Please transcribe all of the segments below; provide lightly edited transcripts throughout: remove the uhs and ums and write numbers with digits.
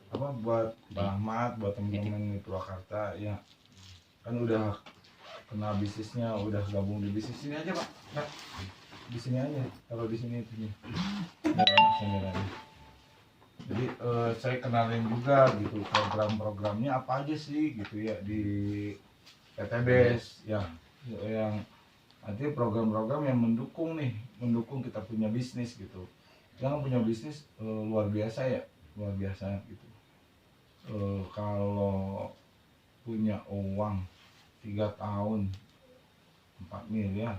apa buat Bang Ahmad, buat teman-teman di Purwakarta ya, kan udah kena bisnisnya, udah gabung di bisnis ini aja Pak. Nah, di sini aja, kalau di sini itu nih. Jadi saya kenalin juga gitu program-programnya apa aja sih gitu ya di PTBS ya, yang nanti program-program yang mendukung kita punya bisnis gitu. Yang punya bisnis luar biasa gitu. Kalau punya uang 3 tahun 4 miliar,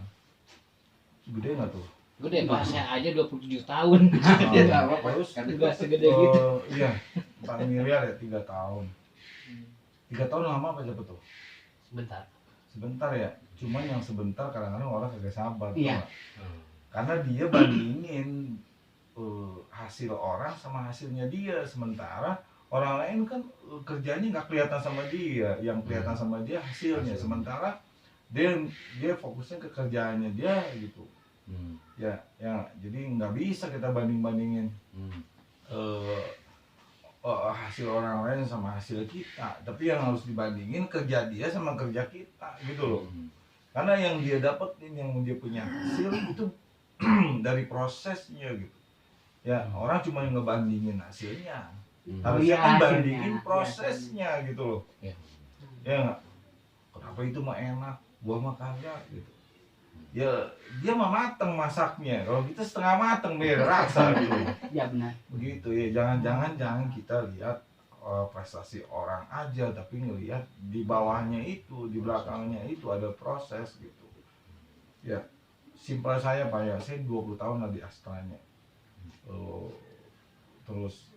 gede nggak tuh? Gede Pak, saya aja 27 tahun. Terus Enggak segede gitu. Iya, 4 miliar ya 3 tahun. 3 tahun lama apa cepet tuh? Sebentar ya. Cuman yang sebentar kadang-kadang orang kagak sabar. Iya. Karena dia bandingin hasil orang sama hasilnya dia, sementara orang lain kan kerjanya nggak kelihatan sama dia, yang kelihatan sama dia hasilnya, sementara dia fokusnya ke kerjaannya dia gitu. Ya jadi nggak bisa kita bandingin hasil orang lain sama hasil kita, tapi yang harus dibandingin kerja dia sama kerja kita gitu loh. Karena yang dia dapetin, yang dia punya hasil itu dari prosesnya gitu ya. Orang cuma yang ngebandingin hasilnya, harusnya kan bandingin prosesnya gitu loh. Ya nggak, kenapa itu mah enak, gua mah kagak gitu ya. Dia mah mateng masaknya, kalau kita setengah mateng beda rasa gitu. Ya benar Begitu ya. Jangan kita lihat prestasi orang aja, tapi ngelihat di bawahnya itu, di belakangnya itu ada proses gitu ya. Simpel saya Pak ya, saya 20 tahun lah di Astranya. Terus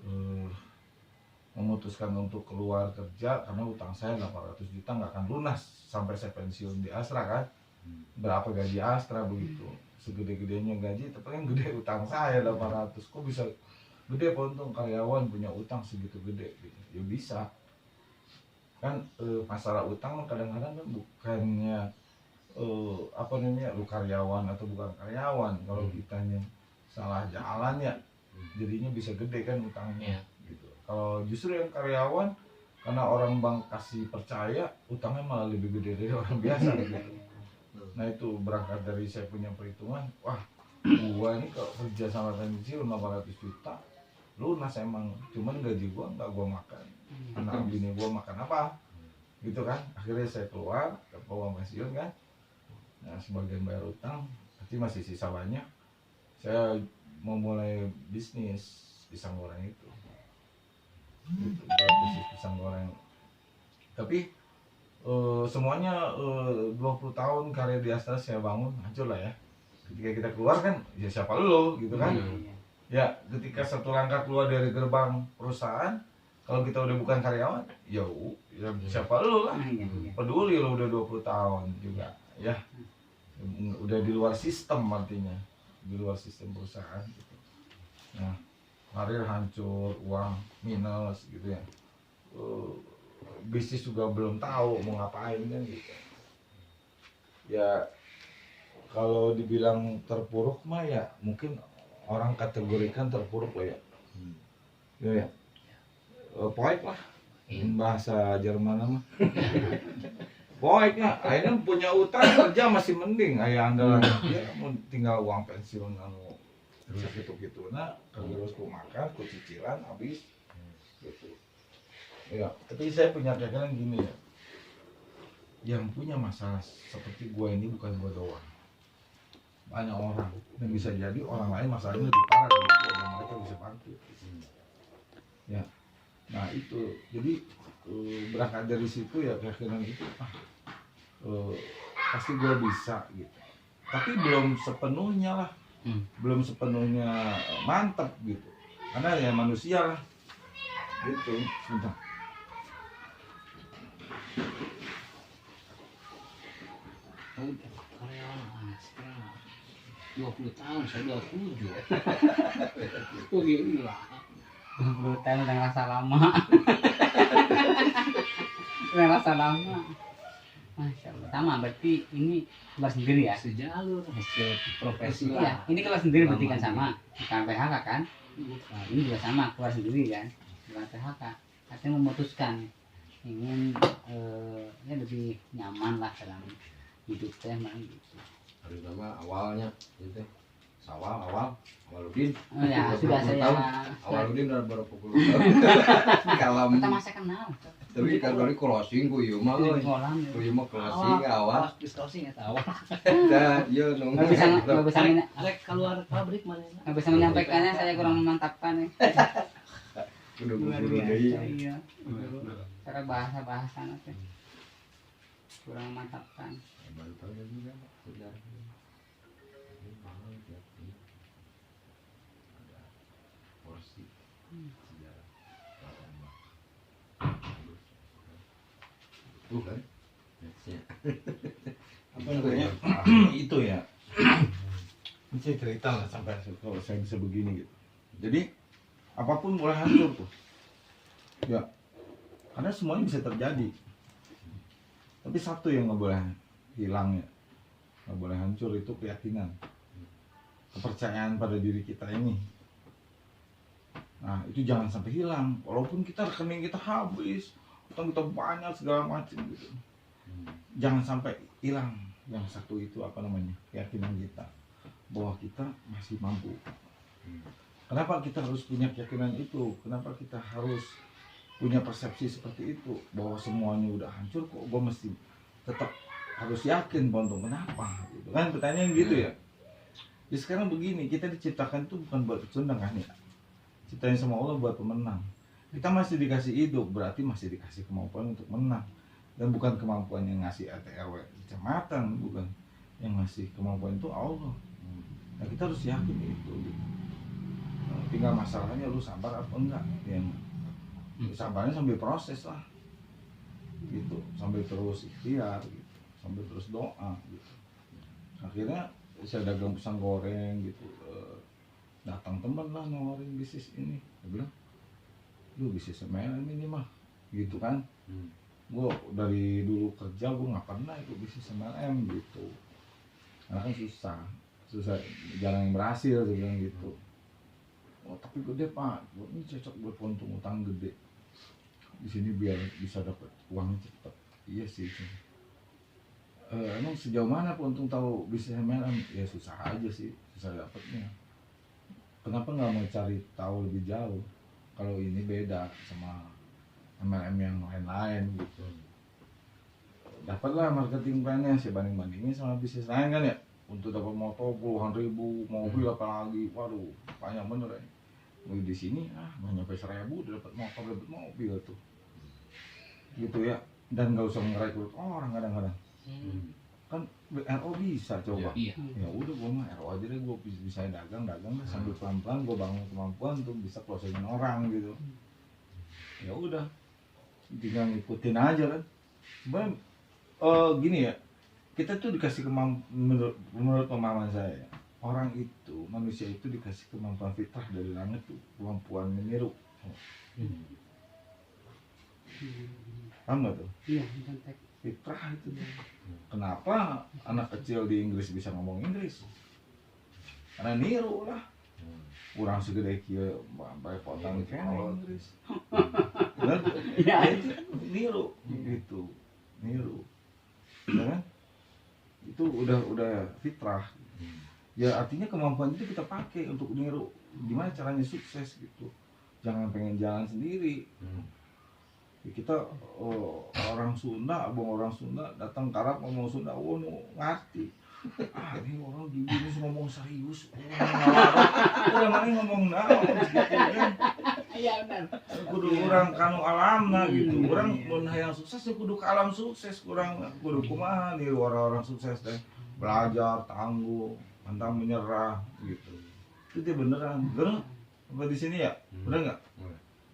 memutuskan untuk keluar kerja karena utang saya 800 juta nggak akan lunas sampai saya pensiun di Astra kan. Berapa gaji Astra begitu, segede-gedenya gaji, tapi kan gede utang saya 800. Kok bisa gede Pak, untung karyawan punya utang segitu gede gitu. Ya bisa kan. Masalah utang kadang-kadang kan bukannya apa namanya, lu karyawan atau bukan karyawan. Kalau kitanya salah jalan ya jadinya bisa gede kan utangnya gitu. Kalau justru yang karyawan, karena orang bank kasih percaya, utangnya malah lebih gede dari orang biasa gitu. Nah itu berangkat dari saya punya perhitungan, wah gua ini kalau kerja sama pensiun 800 juta lunas emang, cuman gaji gua nggak gua makan, anak bini gua makan apa gitu kan. Akhirnya saya keluar ke uang pensiun kan. Nah sebagian bayar utang, nanti masih sisa banyak, saya mau mulai bisnis pisang goreng itu gitu, bisnis pisang goreng. Tapi semuanya 20 tahun karya di Astra saya bangun hancur lah ya. Ketika kita keluar kan, ya siapa lo gitu kan. Ya ketika satu langkah keluar dari gerbang perusahaan, kalau kita udah bukan karyawan, ya siapa lo lah. Peduli lo udah 20 tahun juga ya, udah di luar sistem, artinya di luar sistem perusahaan gitu. Nah karir hancur, uang minus gitu ya. Bisnis juga belum tahu mau ngapain kan gitu ya. Kalau dibilang terpuruk mah ya mungkin orang kategorikan terpuruk lah ya. Ya poek lah bahasa Jerman mah. Poek ya, akhirnya punya utang kerja masih mending ayah andalan dia, tinggal uang pensiun terus gitu. Nah terus ku makan, ku cicilan habis gitu. Ya, tapi saya punya keyakinan gini ya, yang punya masalah seperti gue ini bukan gue doang, banyak orang, dan bisa jadi orang lain masalahnya lebih parah dari gue dan mereka bisa bantu ya. Nah itu, jadi berangkat dari situ ya, keyakinan itu pasti gue bisa gitu, tapi belum sepenuhnya lah, belum sepenuhnya mantap gitu, karena ya manusia lah gitu. Sebentar. Karyawan Astra 20 tahun, saya 27. Oh gila, 20 tahun udah ngerasa lama. Udah ngerasa lama. Masya Allah. Sama, berarti ini kelas sendiri ya? Sejalur hasil profesi Iya, lah. ini kelas sendiri berarti kan sama. Bukan PHK kan? Nah, ini juga sama, keluar sendiri kan, bukan PHK. Katanya memutuskan ingin ya lebih nyaman lah dalam hidup teh, gitu. Hari nama awalnya itu Awaludin. Oh ya, sudah saya Awaludin udah berapa puluh tahun. Kalam. kita masih kenal. Tapi kan dari closing ku ieu mah Di euy. kolam. Ku ieu mah closing awal. Closing ya tahu. Dah, ieu nunggu. Nggak bisa Rek keluar pabrik mana? nggak bisa menyampaikannya, saya kurang memantapkan nih. Kudu Luar kudu biasa, deui. iya. Cara bahasa nanti kurang memantapkan. Bantal lagi kan. Sudah. Ada porsi sejarah. Tuh kan. Nextnya. Apa namanya? Itu ya. Ini saya cerita lah sampai kalau saya bisa begini gitu. Jadi apapun boleh hancur tuh. Ya. Karena semuanya bisa terjadi. Tapi satu yang nggak boleh hilang ya, nggak boleh hancur, itu keyakinan, kepercayaan pada diri kita ini. Nah itu jangan sampai hilang, walaupun kita rekening kita habis, utang kita banyak segala macam gitu. Jangan sampai hilang yang satu itu, apa namanya, keyakinan kita bahwa kita masih mampu. Kenapa kita harus punya keyakinan itu? Kenapa kita harus punya persepsi seperti itu bahwa semuanya udah hancur, kok gue mesti tetap harus yakin Bonto? Kenapa gitu kan, pertanyaan gitu ya. Jadi sekarang begini, kita diciptakan itu bukan buat pecundang kan ya, ciptain sama Allah buat pemenang. Kita masih dikasih hidup, berarti masih dikasih kemampuan untuk menang, dan bukan kemampuan yang ngasih RT RW kecamatan, bukan, yang ngasih kemampuan itu Allah. Nah kita harus yakin itu gitu. Nah, tinggal masalahnya lu sabar apa enggak, yang sabarnya sambil proses lah gitu, sambil terus ikhtiar gitu, sambil terus doa gitu. Akhirnya saya dagang pisang goreng gitu, datang teman lah nawarin bisnis ini. Dia bilang, lu bisnis MLM ini mah gitu kan. Gue dari dulu kerja gue nggak pernah ikut bisnis MLM gitu, karena kan susah, jarang yang berhasil. Dia bilang gitu. Oh tapi gede pak, ini cocok buat untung utang gede di sini biar bisa dapat uang cepat. Iya sih. Emang sejauh mana untung tahu bisnis MLM? Ya susah aja sih, susah dapatnya. Kenapa nggak mau cari tahu lebih jauh? Kalau ini beda sama MLM yang lain-lain gitu. Dapatlah marketing plan-nya, saya banding-bandingin sama bisnis lain kan ya. Untuk dapat motor puluhan ribu, mobil apalagi, waduh banyak bener ya. Di sini nggak nyampe 1.000 udah dapat motor, dapat mobil tuh gitu ya. Dan nggak usah ngerekrut orang kadang-kadang. Kan RO bisa coba. Iya. Ya udah gue mah RO aja deh, gue bisa dagang deh, sambil pelan-pelan gue bangun kemampuan untuk bisa closingin orang gitu. Ya udah, tinggal ngikutin aja kan. Sebenarnya gini ya, kita tuh dikasih menurut pemahaman saya, orang itu, manusia itu dikasih kemampuan fitrah dari langit tuh, kemampuan meniru. Paham nggak tuh? Iya, kontak. Fitrah itu tuh. Kenapa anak kecil di Inggris bisa ngomong Inggris? Karena niru lah. Kurang segede kia, sampai potong kene Inggris. Ya itu niru gitu, niru. Ya kan? Itu udah fitrah. Ya artinya kemampuan itu kita pakai untuk niru gimana caranya sukses gitu. Jangan pengen jalan sendiri. Ya kita orang Sunda, abang orang Sunda datang karap ngomong Sunda, ngerti. Ini orang di Inggris ngomong serius, udah mana ngomong naon gitu kan. Iya benar. Kudu orang kanu alamna gitu. Orang mun hayang sukses ya kudu ka alam sukses, kurang kudu kumaha nih orang-orang sukses teh. Belajar, tangguh, pantang menyerah gitu. Itu dia beneran. Bener apa di sini ya? Bener enggak?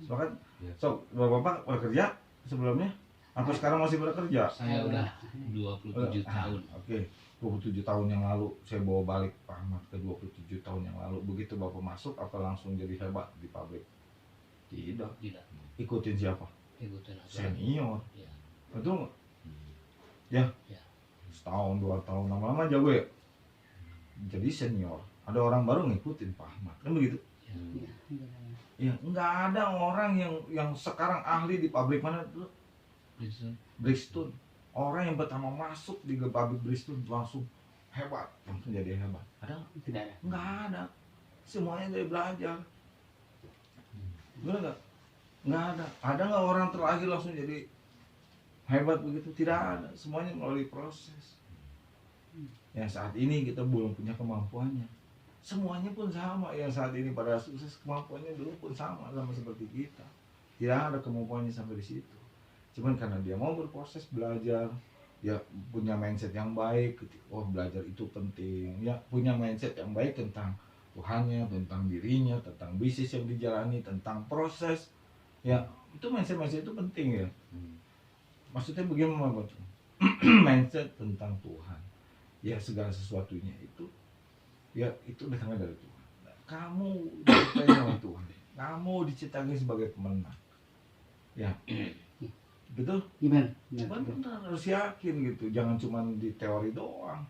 Sepakat? So, Bapak bekerja sebelumnya? Apa sekarang masih bekerja? Saya udah 27 tahun. Oke. 27 tahun yang lalu saya bawa balik Pak Ahmad ke 27 tahun yang lalu. Begitu Bapak masuk apa langsung jadi hebat di pabrik? Tidak. Ikutin siapa? Ikutin aja. Senior. Iya. Betul nggak? Ya. Ya. Setahun, 2 tahun, lama-lama jago ya. Jadi senior. Ada orang baru ngikutin Pak Ahmad. Kan begitu? Iya, iya. Ya, nggak ada orang yang sekarang ahli di pabrik mana dulu? Bristol. Orang yang pertama masuk di pabrik Bristol langsung hebat, langsung jadi hebat. Ada nggak? Tidak ada. Nggak ada. Semuanya dari belajar. Benar nggak? Nggak ada. Ada nggak orang terlahir langsung jadi hebat begitu? Tidak ada. Semuanya melalui proses. Yang saat ini kita belum punya kemampuannya. Semuanya pun sama. Yang saat ini pada sukses kemampuannya dulu pun sama seperti kita. Tidak ada kemampuannya sampai di situ. Cuman karena dia mau berproses belajar, ya punya mindset yang baik. Oh, belajar itu penting. Ya punya mindset yang baik tentang Tuhannya, tentang dirinya, tentang bisnis yang dijalani, tentang proses. Ya itu mindset itu penting ya. Maksudnya bagaimana Pak? Mindset tentang Tuhan. Ya segala sesuatunya itu, ya itu datangnya dari Tuhan. Kamu diciptakan oleh Tuhan. Kamu diciptakan sebagai pemenang. Ya, betul? Gimana? Benar, harus yakin gitu. Jangan cuma di teori doang.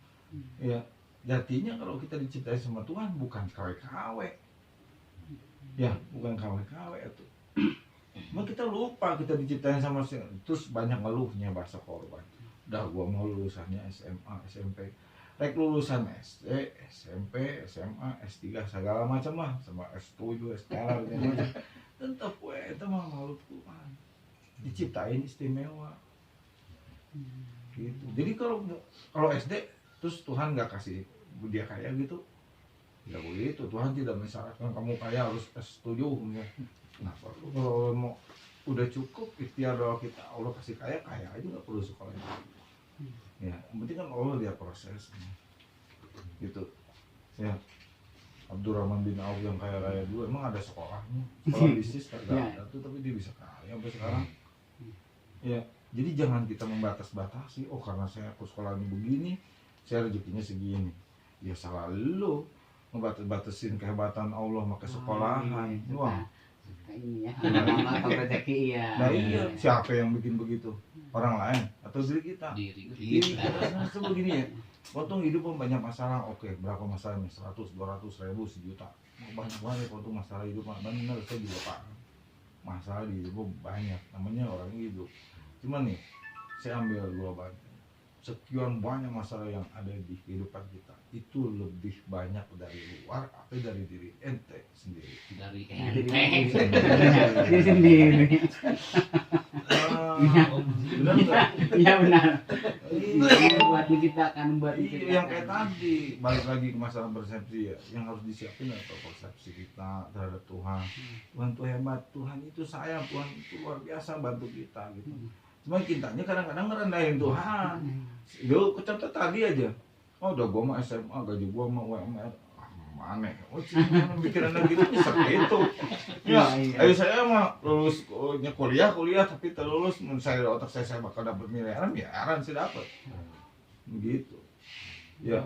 Ya, jadinya kalau kita diciptakan sama Tuhan bukan KW-KW. Ya, bukan KW-KW itu. Cuma kita lupa kita diciptakan sama terus banyak ngeluhnya bahasa korban. Udah gua mau lulusannya SMA, SMP. Rek lulusan SD, SMP, SMA, S3 segala macam lah sama S7, S3 gitu. Tetap itu mah makhluk Tuhan. Diciptain istimewa. Gitu. Jadi kalau SD terus Tuhan nggak kasih dia kaya gitu. Tidak begitu. Tuhan tidak mensyaratkan kamu kaya harus S7. Kenapa? Kalau mau udah cukup ikhtiar doa kita Allah kasih kaya aja nggak perlu sekolah. Ya, yang penting kan Allah lihat prosesnya. Gitu. Ya. Abdurrahman bin Auf yang kaya raya dulu emang ada sekolahnya. Sekolah bisnis kagak ada tuh tapi dia bisa kaya sampai sekarang. Ya, jadi jangan kita membatas-batasi. Oh, karena saya aku sekolahnya begini, saya rezekinya segini. Ya salah lu ngebatas-batasin kehebatan Allah pakai sekolahan. Wah. Ini ya, nama rezeki ya. Nah iya, siapa yang bikin begitu? Orang lain atau diri kita? Diri Kita. kita. Nah, begini ya. Potong hidup pun banyak masalah. Oke, berapa masalahnya? 100, 200, 1000, sejuta. Banyak banget potong masalah hidup. Benar, saya juga pak. Masalah di hidup banyak. Namanya orang hidup. Cuman nih, saya ambil global. Sekian banyak masalah yang ada di kehidupan kita itu lebih banyak dari luar atau dari diri ente sendiri. Dari Diri ente. sendiri. Benar nggak? Iya benar. Iya. Buat diciptakan, buat Iya, yang kayak tadi balik lagi ke masalah persepsi ya, yang harus disiapin atau persepsi kita terhadap Tuhan. Tuhan itu hebat, Tuhan itu sayang, Tuhan itu luar biasa bantu kita gitu. Cuma kitanya kadang-kadang ngerendahin Tuhan. Yo, kecontoh tadi aja. Oh, udah gua mah SMA, gaji gua mah UMR. Mana? Oh, cuma mikirin gitu seperti itu. Ya, ayo saya mah lulus kuliah tapi terlulus menurut saya otak saya bakal dapat miliaran, miliaran sih dapat. Begitu. Ya.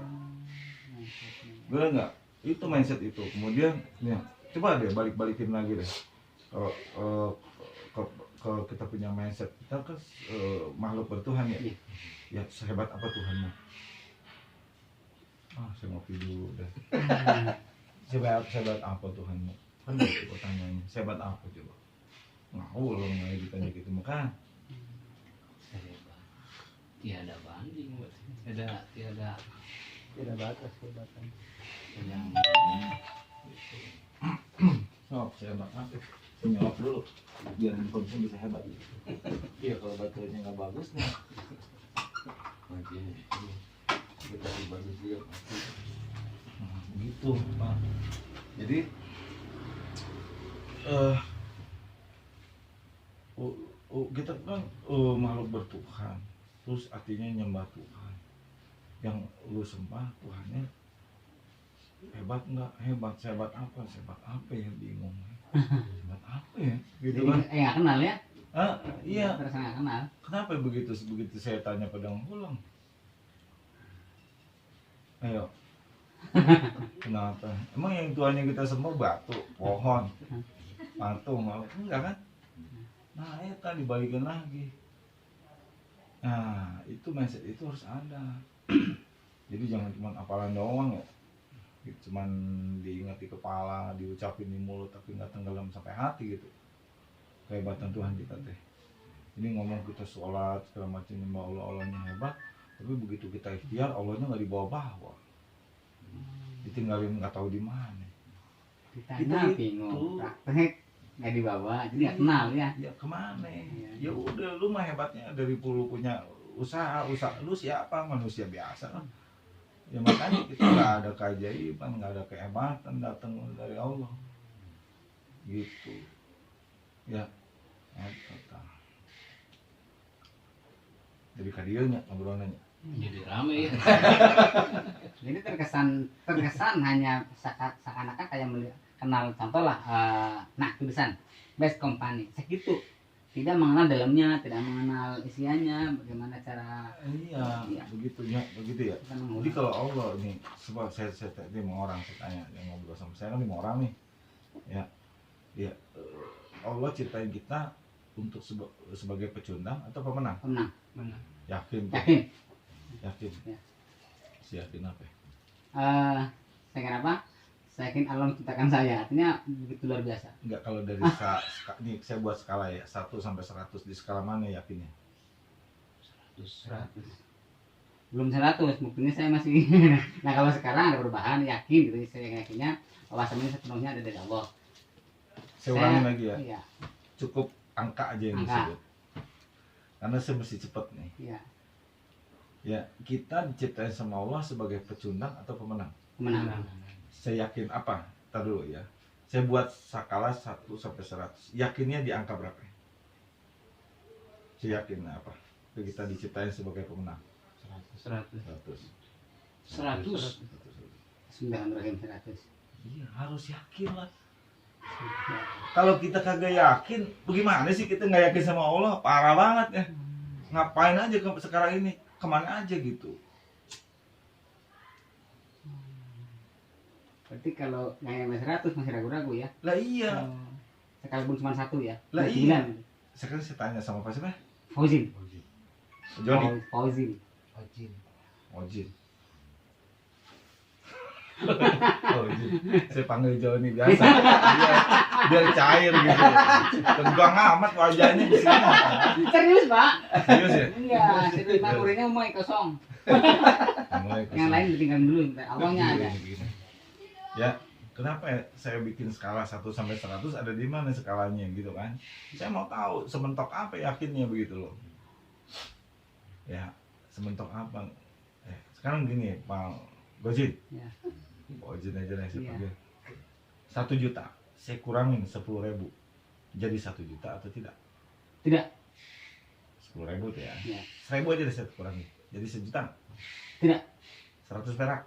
Benar nggak? Itu mindset itu. Kemudian, ya, coba deh balikin lagi deh. Kalau kita punya mindset, kita kan makhluk bertuhan ya. Ya, sehebat apa Tuhanmu? Saya ngopi dulu deh. Sehebat apa Tuhanmu? Kan itu pertanyaannya. Sehebat apa coba? Ngawur loh nggak ditanya gitu makan. Tiada banding, tiada batas kehebatan. yang Sok, sehebat apa? Nyolok dulu biar handphone bisa hebat. Iya, kalau baterainya nggak bagus nih. Makanya kita bagus juga. Begitu Pak. Jadi kita kan makhluk bertuhan, terus artinya nyembah Tuhan. Yang lu sembah Tuhannya hebat nggak? Sehebat apa ya, bingung. Sehebat apa ya? Gitu Jadi kan? nggak kenal ya? Iya. Terasa nggak kenal. Kenapa begitu saya tanya pedang pulang? Ayo. Kenapa? Emang yang tuanya kita sembah batu, pohon, patung, enggak kan? Nah, ya kan dibalikin lagi. Nah, itu mindset itu harus ada. Jadi jangan cuma hafalan doang ya. cuman diingat di kepala, diucapin di mulut, tapi nggak tenggelam sampai hati gitu. Kehebatan Tuhan kita teh. Ini ngomong kita sholat segala macam nyembah Allah, Allahnya hebat, tapi begitu kita ikhtiar Allahnya nggak dibawa-bawa, ditinggalin nggak tahu di mana. Ditanya bingung, praktek nggak dibawa, jadi nggak kenal ya. Ya kemana? Iya. Ya udah, lu mah hebatnya dari lu punya usaha lu siapa? Manusia biasa lah. Ya makanya kita nggak ada keajaiban, nggak ada kehebatan datang dari Allah gitu ya. Jadi kadieunya ngobrolnya. Jadi rame ya. Jadi terkesan hanya seakan-akan kayak kenal, contoh lah, nah tulisan best company segitu, tidak mengenal dalamnya, tidak mengenal isiannya, bagaimana cara. Iya, begitu ya. Jadi kalau Allah ini, sebab saya lima orang, saya tanya yang ngobrol sama saya kan 5 orang nih, ya Allah ciptain kita untuk sebagai pecundang atau pemenang? Pemenang. Yakin? Yakin. Ya. Yakin apa? Saya kenapa? Saya yakin Allah menciptakan saya, artinya begitu luar biasa. Enggak, kalau dari ini saya buat skala ya, 1 sampai 100, di skala mana yakinnya? 100. Belum 100, mungkinnya saya masih. Nah kalau sekarang ada perubahan, yakin gitu, saya yakinnya wawasannya sepenuhnya ada dari Allah. Saya ulangin lagi ya. Iya. Cukup angka aja yang disebut. Karena saya mesti cepet nih. Iya. Ya, kita diciptain sama Allah sebagai pecundang atau pemenang? Pemenang. Saya yakin apa? Ntar dulu ya. Saya buat skala 1 sampai 100. Yakinnya di angka berapa? Saya yakin apa? Kita diciptain sebagai pemenang. 100. 9 rahim 100. Iya, harus yakin lah. Kalau kita kagak yakin, bagaimana sih kita nggak yakin sama Allah? Parah banget ya. Ngapain aja sekarang ini? Kemana aja gitu? Berarti kalau nggak sampai 100 masih ragu-ragu ya? Lah iya. Sekalipun cuma 1 ya? Lah 9. iya. Sekarang saya tanya sama Pak siapa? Fauzin. Joni. Fauzin. Ojin. Saya panggil Joni biasa. Biar cair gitu. Tegang amat wajahnya di sini. Serius Pak? Serius ya? Enggak, serius muridnya mulai kosong. Yang lain ditinggalin dulu, awalnya ada. Ya, kenapa ya saya bikin skala 1 sampai 100 ada di mana skalanya gitu kan? Saya mau tahu sementok apa yakinnya begitu loh. Ya, sementok apa? Sekarang gini, Pak Gojin. Ya. Gojin aja nih saya Iya. panggil. 1 juta, saya kurangin 10.000. Jadi 1 juta atau tidak? Tidak. 10.000 tuh ya. Ya. 1.000 aja deh saya kurangi. Jadi 1 juta. Tidak. 100 perak.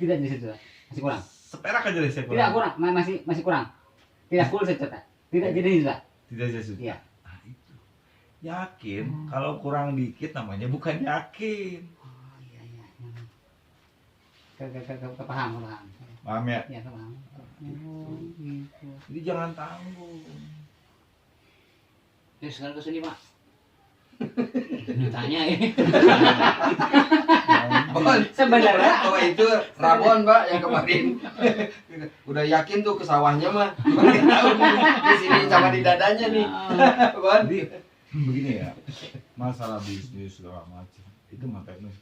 Tidak jadi 1 juta. Masih kurang. Seperak aja deh saya kurangi. Tidak kurang, masih kurang. Tidak full 1 juta. Tidak jadi 1 juta. Tidak jadi 1 juta. Iya. Nah, itu. Yakin, kalau kurang dikit namanya bukan yakin. Oh iya iya. Kepaham. Paham ya? Ya kepaham. Oh gitu. Jadi jangan tanggung. Ya sekarang ke sini Pak. Ditanya ini. Sebenarnya Oh itu Ramon Mbak yang kemarin. Udah yakin tuh ke sawahnya mah. Di sini sama di dadanya nih. Bon. Jadi begini ya, masalah bisnis segala macam itu nggak teknis.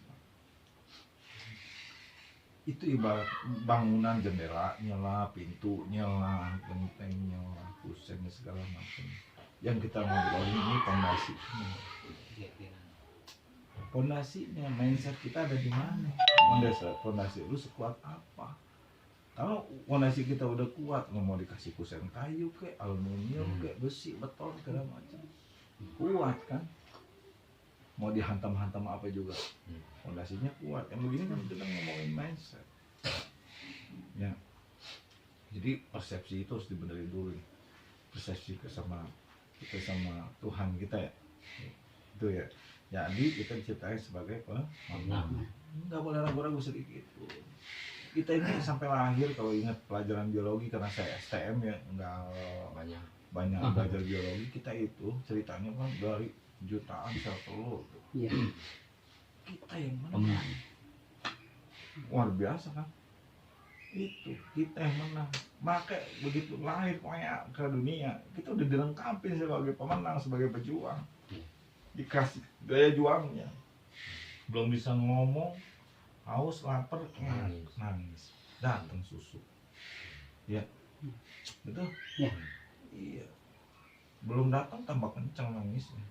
Itu ibarat bangunan, jendela nyala, pintu nyala, genteng nyala, kusen segala macam. Yang kita ngobrolin ini fondasinya. Fondasinya, mindset kita ada di mana? Fondasi lu sekuat apa? Kalau fondasi kita udah kuat, mau dikasih kusen kayu ke, aluminium ke, besi, beton segala macam, kuat kan? Mau dihantam-hantam apa juga, fondasinya kuat. Yang begini kan kita ngomongin mindset. Ya, jadi persepsi itu harus dibenerin dulu. Persepsi kita sama Tuhan kita ya, itu ya. Jadi kita diciptakan sebagai pemenang. Nggak boleh ragu-ragu sedikit pun. Kita ini sampai lahir, kalau ingat pelajaran biologi, karena saya STM ya, nggak banyak belajar biologi. Kita itu ceritanya kan dari jutaan sel telur. iya. Kita yang menang. Luar biasa kan? Itu kita yang menang. Maka begitu lahir pokoknya ke dunia, kita udah dilengkapi sebagai pemenang, sebagai pejuang. Dikasih daya juangnya. Belum bisa ngomong, haus, lapar, nangis. Datang susu. Ya. Betul? Ya. Iya. Belum datang tambah kencang nangisnya.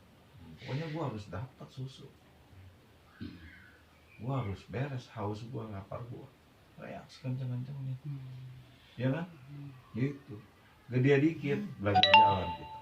Pokoknya gua harus dapat susu. Gua harus beres haus gua, lapar gua. Kayak sekencang-kencangnya. Ya kan? Gitu. Gede dikit belajar jalan kita.